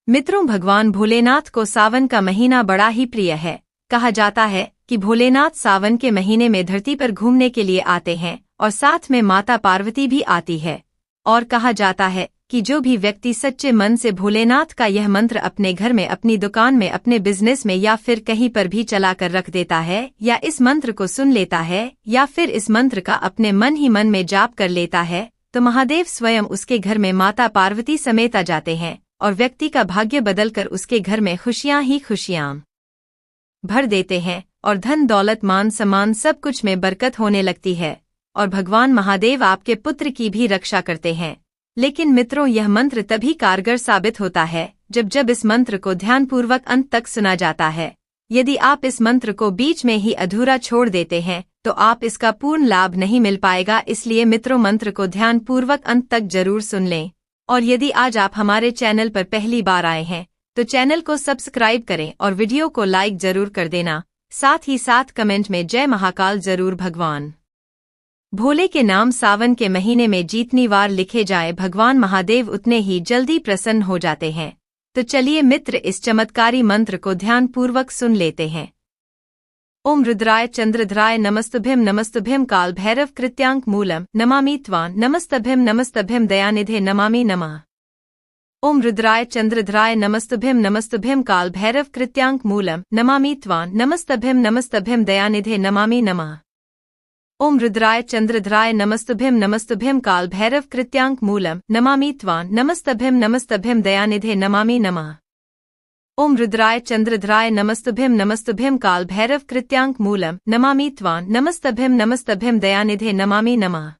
मित्रों, भगवान भोलेनाथ को सावन का महीना बड़ा ही प्रिय है। कहा जाता है कि भोलेनाथ सावन के महीने में धरती पर घूमने के लिए आते हैं और साथ में माता पार्वती भी आती है। और कहा जाता है कि जो भी व्यक्ति सच्चे मन से भोलेनाथ का यह मंत्र अपने घर में, अपनी दुकान में, अपने बिजनेस में या फिर कहीं पर भी चला कर रख देता है, या इस मंत्र को सुन लेता है, या फिर इस मंत्र का अपने मन ही मन में जाप कर लेता है, तो महादेव स्वयं उसके घर में माता पार्वती समेत आ जाते हैं और व्यक्ति का भाग्य बदलकर उसके घर में खुशियां ही खुशियां भर देते हैं और धन दौलत मान सम्मान सब कुछ में बरकत होने लगती है और भगवान महादेव आपके पुत्र की भी रक्षा करते हैं। लेकिन मित्रों, यह मंत्र तभी कारगर साबित होता है जब इस मंत्र को ध्यानपूर्वक अंत तक सुना जाता है। यदि आप इस मंत्र को बीच में ही अधूरा छोड़ देते हैं तो आप इसका पूर्ण लाभ नहीं मिल पाएगा। इसलिए मित्रों, मंत्र को ध्यानपूर्वक अंत तक जरूर सुन लें। और यदि आज आप हमारे चैनल पर पहली बार आए हैं तो चैनल को सब्सक्राइब करें और वीडियो को लाइक जरूर कर देना। साथ ही साथ कमेंट में जय महाकाल जरूर। भगवान भोले के नाम सावन के महीने में जितनी बार लिखे जाए, भगवान महादेव उतने ही जल्दी प्रसन्न हो जाते हैं। तो चलिए मित्र, इस चमत्कारी मंत्र को ध्यानपूर्वक सुन लेते हैं। ओम रुद्राय चंद्रधराय नमस्तुभ्यं नमस्तुभ्यं काल भैरव कृत्यांक मूलम नमामि त्वां नमस्तभ्यं नमस्तभ्यं दयानिधे नमामि नमः। ओम रुद्राय चंद्रधराय नमस्तुभ्यं नमस्तुभ्यं काल भैरव कृत्यांक मूलम नमामि त्वां नमस्तभ्यं नमस्तभ्यं दयानिधे नमामि नमः। ओम रुद्राय चंद्रधराय नमस्तुभ्यं नमस्तुभ्यं काल भैरव कृत्यांक मूलम नमामि त्वां नमस्तभ्यं नमस्तभ्यं दयानिधे नमामि नमः। ओम रुद्राय चंद्रधराय नमस्तुभ्यं नमस्तुभ्यं काल भैरव कृत्यांक मूलम नमामि त्वां नमस्तभ्यं नमस्तभ्यं दयानिधे नमामि नमः।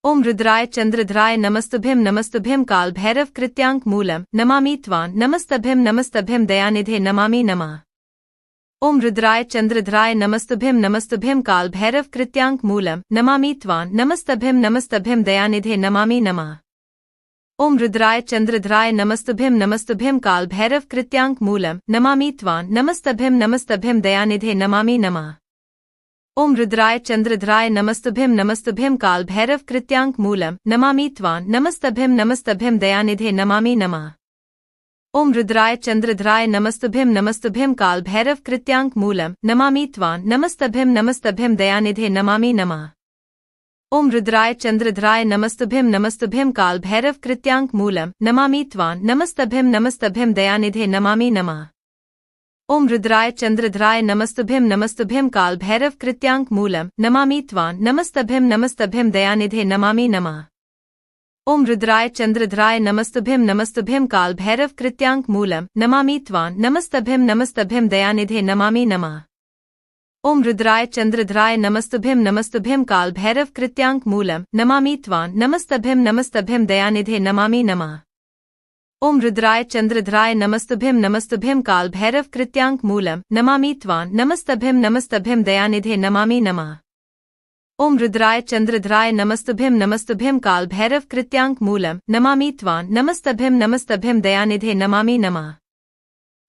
ओम रुद्राय चंद्रधराय नमस्तुभ्यं नमस्तुभ्यं काल भैरव कृत्यांक मूलम नमामि त्वां नमस्तभ्यं नमस्तभ्यं दयानिधे नमामि नमः। ओम रुद्राय चंद्रधराय नमस्तुभ्यं नमस्तुभ्यं काल भैरव कृत्यांक मूलम नमामि त्वां नमस्तभ्यं नमस्तभ्यं दयानिधे नमामि नमः। ओम रुद्राय चंद्रधराय नमस्तुभ्यं नमस्तुभ्यं काल भैरव कृत्यांक मूलम नमामि त्वां नमस्तभ्यं नमस्तभ्यं दयानिधे नमामि नमः। ओम रुद्राय चंद्रधराय नमस्तुभ्यं नमस्तुभ्यं काल भैरव कृत्यांक मूलम नमामि त्वां नमस्तभ्यं नमस्तभ्यं दयानिधे नमामि नमः। ओम रुद्राय चंद्रधराय नमस्तुभ्यं नमस्तुभ्यं काल भैरव कृत्यांक मूलम नमामि त्वां नमस्तभ्यं नमस्तभ्यं दयानिधे नमामि नमः। ओम रुद्राय चंद्रधराय नमस्तुभ्यं नमस्तुभ्यं काल भैरव कृत्यांक मूलम नमामि त्वां नमस्तभ्यं नमस्तभ्यं दयानिधे नमामि नमः। ओम रुद्राय चंद्रधराय नमस्तुभ्यं नमस्तुभ्यं काल भैरव कृत्यांक मूलम नमामि त्वां नमस्तभ्यं नमस्तभ्यं दयानिधे नमामि नमः। ओम रुद्राय चंद्रधराय नमस्तुभ्यं नमस्तुभ्यं काल भैरव कृत्यांक मूलम नमामि त्वां नमस्तभ्यं नमस्तभ्यं दयानिधे नमामि नमः। ओम रुद्राय चंद्रधराय नमस्तुभ्यं नमस्तुभ्यं काल भैरव कृत्यांक मूलम नमामि त्वां नमस्तभ्यं नमस्तभ्यं दयानिधे नमामि नमः। ओम रुद्राय चंद्रधराय नमस्तुभ्यं नमस्तुभ्यं काल भैरव कृत्यांक मूलम नमामि त्वां नमस्तभ्यं नमस्तभ्यं दयानिधे नमामि नमः। ओम रुद्राय चंद्रधराय नमस्तुभ्यं नमस्तुभ्यं काल भैरव कृत्यांक मूलम नमामि त्वां नमस्तभ्यं नमस्तभ्यं दयानिधे नमामि नमः। ओम रुद्राय चंद्रधराय नमस्तुभ्यं नमस्तुभ्यं काल भैरव कृत्यांक मूलम नमामि त्वां नमस्तभ्यं नमस्तभ्यं दयानिधे नमामि नमः।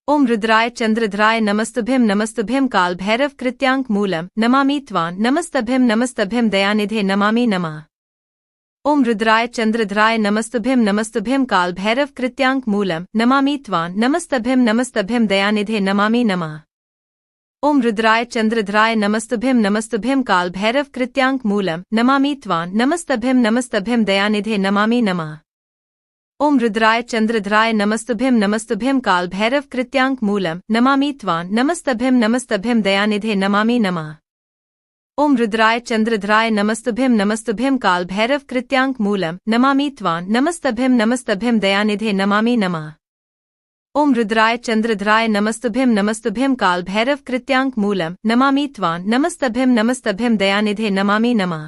ओम रुद्राय चंद्रधराय नमस्तुभ्यं नमस्तुभ्यं काल भैरव कृत्यांक मूलम नमामि त्वां नमस्तभ्यं नमस्तभ्यं दयानिधे नमामि नमः। ओम रुद्राय चंद्रधराय नमस्तुभ्यं नमस्तुभ्यं काल भैरव कृत्यांक मूलम नमामि त्वां नमस्तभ्यं नमस्तभ्यं दयानिधे नमामि नमः। ओम रुद्राय चंद्रधराय नमस्तुभ्यं नमस्तुभ्यं काल भैरव कृत्यांक मूलम नमामि त्वां नमस्तभ्यं नमस्तभ्यं दयानिधे नमामि नमः। ओम रुद्राय चंद्रधराय नमस्तुभ्यं नमस्तुभ्यं काल भैरव कृत्यांक मूलम नमामि त्वां नमस्तभ्यं नमस्तभ्यं दयानिधे नमामि नमः। ओम रुद्राय चंद्रधराय नमस्तुभ्यं नमस्तुभ्यं काल भैरव कृत्यांक मूलम नमामि त्वां नमस्तभ्यं नमस्तभ्यं दयानिधे नमामि नमः।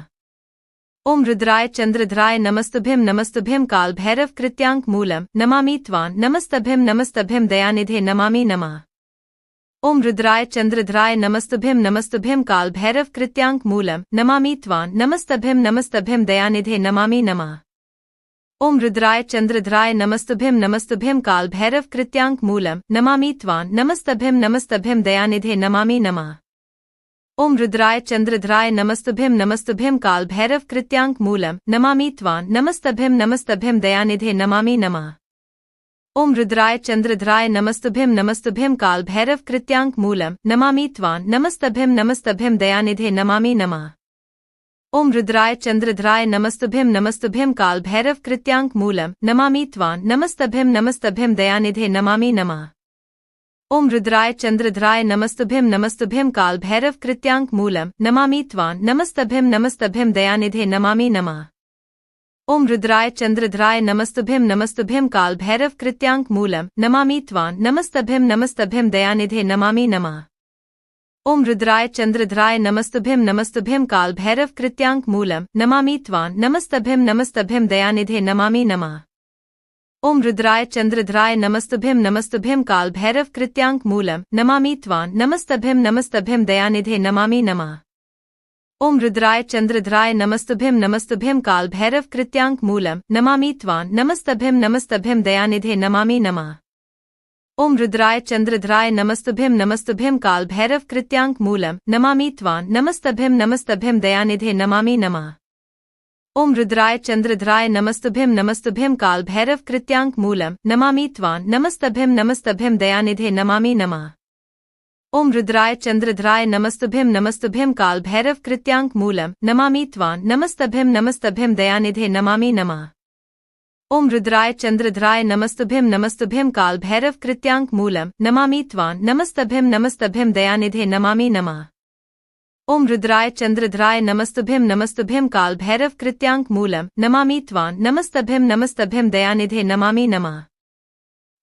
ओम रुद्राय चंद्रधराय नमस्तुभ्यं नमस्तुभ्यं काल भैरव कृत्यांक मूलम नमामि त्वां नमस्तभ्यं नमस्तभ्यं दयानिधे नमामि नमः। ओम रुद्राय चंद्रधराय नमस्तुभ्यं नमस्तुभ्यं काल भैरव कृत्यांक मूलम नमामि त्वां नमस्तभ्यं नमस्तभ्यं दयानिधे नमामि नमः। ओम रुद्राय चंद्रधराय नमस्तुभ्यं नमस्तुभ्यं काल भैरव कृत्यांक मूलम नमामि त्वां नमस्तभ्यं नमस्तभ्यं दयानिधे नमामि नमः। ओम रुद्राय चंद्रधराय नमस्तुभ्यं नमस्तुभ्यं काल भैरव कृत्यांक मूलम नमामि त्वां नमस्तभ्यं नमस्तभ्यं दयानिधे नमामि नमः। ओम रुद्राय चंद्रधराय नमस्तुभ्यं नमस्तुभ्यं काल भैरव कृत्यांक मूलम नमामि त्वां नमस्तभ्यं नमस्तभ्यं दयानिधे नमामि नमः। ओम रुद्राय चंद्रधराय नमस्तुभ्यं नमस्तुभ्यं काल भैरव कृत्यांक मूलम नमामि त्वां नमस्तभ्यं नमस्तभ्यं दयानिधे नमामि नमः। ओम रुद्राय चंद्रधराय नमस्तुभ्यं नमस्तुभ्यं काल भैरव कृत्यांक मूलम नमामि त्वां नमस्तभ्यं नमस्तभ्यं दयानिधे नमामि नमः। ओम रुद्राय चंद्रधराय नमस्तुभ्यं नमस्तुभ्यं काल भैरव कृत्यांक मूलम नमामि त्वां नमस्तभ्यं नमस्तभ्यं दयानिधे नमामि नमः। ओम रुद्राय चंद्रधराय नमस्तुभ्यं नमस्तुभ्यं काल भैरव कृत्यांक मूलम नमामि त्वां नमस्तभ्यं नमस्तभ्यं दयानिधे नमामि नमः। ओम रुद्राय चंद्रधराय नमस्तुभ्यं नमस्तुभ्यं काल भैरव कृत्यांक मूलम नमामि त्वां नमस्तभ्यं नमस्तभ्यं दयानिधे नमामि नमः। ओम रुद्राय चंद्रधराय नमस्तुभ्यं नमस्तुभ्यं काल भैरव कृत्यांक मूलम नमामि त्वां नमस्तभ्यं नमस्तभ्यं दयानिधे नमामि नमः। ओम रुद्राय चंद्रधराय नमस्तुभ्यं नमस्तुभ्यं काल भैरव कृत्यांक मूलम नमामि त्वां नमस्तभ्यं नमस्तभ्यं दयानिधे नमामि नमः। ओम रुद्राय चंद्रधराय नमस्तुभ्यं नमस्तुभ्यं काल भैरव कृत्यांक मूलम नमामि त्वां नमस्तभ्यं नमस्तभ्यं दयानिधे नमामि नमः। ओम रुद्राय चंद्रधराय नमस्तुभ्यं नमस्तुभ्यं काल भैरव कृत्यांक मूलम नमामि त्वां नमस्तभ्यं नमस्तभ्यं दयानिधे नमामि नमः। ओम रुद्राय चंद्रधराय नमस्तुभ्यं नमस्तुभ्यं काल भैरव कृत्यांक मूलम नमामि त्वां नमस्तभ्यं नमस्तभ्यं दयानिधे नमामि नमः। ओम रुद्राय चंद्रधराय नमस्तुभ्यं नमस्तुभ्यं काल भैरव कृत्यांक मूलम नमामि त्वां नमस्तभ्यं नमस्तभ्यं दयानिधे नमामि नमः।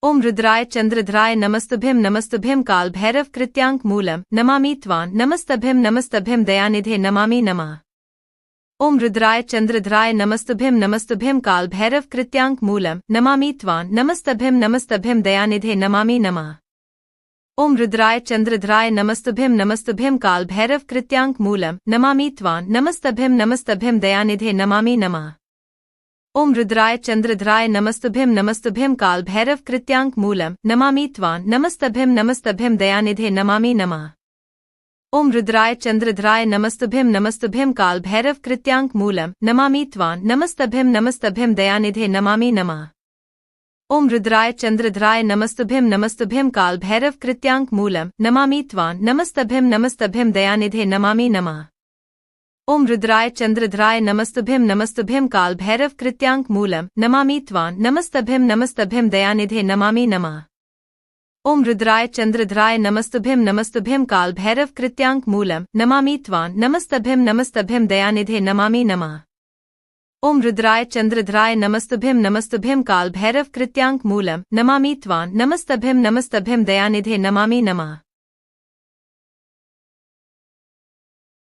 ओम रुद्राय चंद्रधराय नमस्तुभ्यं नमस्तुभ्यं काल भैरव कृत्यांक मूलम नमामि त्वां नमस्तभ्यं नमस्तभ्यं दयानिधे नमामि नमः। ओम रुद्राय चंद्रधराय नमस्तुभ्यं नमस्तुभ्यं काल भैरव कृत्यांक मूलम नमामि त्वां नमस्तभ्यं नमस्तभ्यं दयानिधे नमामि नमः। ओम रुद्राय चंद्रधराय नमस्तुभ्यं नमस्तुभ्यं काल भैरव कृत्यांक मूलम नमामि त्वां नमस्तभ्यं नमस्तभ्यं दयानिधे नमामि नमः। ओम रुद्राय चंद्रधराय नमस्तुभ्यं नमस्तुभ्यं काल भैरव कृत्यांक मूलम नमामि त्वां नमस्तभ्यं नमस्तभ्यं दयानिधे नमामि नमः। ओम रुद्राय चंद्रधराय नमस्तुभ्यं नमस्तुभ्यं काल भैरव कृत्यांक मूलम नमामि त्वां नमस्तभ्यं नमस्तभ्यं दयानिधे नमामि नमः। ओम रुद्राय चंद्रधराय नमस्तुभ्यं नमस्तुभ्यं काल भैरव कृत्यांक मूलम नमामि त्वां नमस्तभ्यं नमस्तभ्यं दयानिधे नमामि नमः। ओम रुद्राय चंद्रधराय नमस्तुभ्यं नमस्तुभ्यं काल भैरव कृत्यांक मूलम नमामि त्वां नमस्तभ्यं नमस्तभ्यं दयानिधे नमामि नमः। ओम रुद्राय चंद्रधराय नमस्तुभ्यं नमस्तुभ्यं काल भैरव कृत्यांक मूलम नमामि त्वां नमस्तभ्यं नमस्तभ्यं दयानिधे नमामि नमः। ओम रुद्राय चंद्रधराय नमस्तुभ्यं नमस्तुभ्यं काल भैरव कृत्यांक मूलम नमामि त्वां नमस्तभ्यं नमस्तभ्यं दयानिधे नमामि नमः।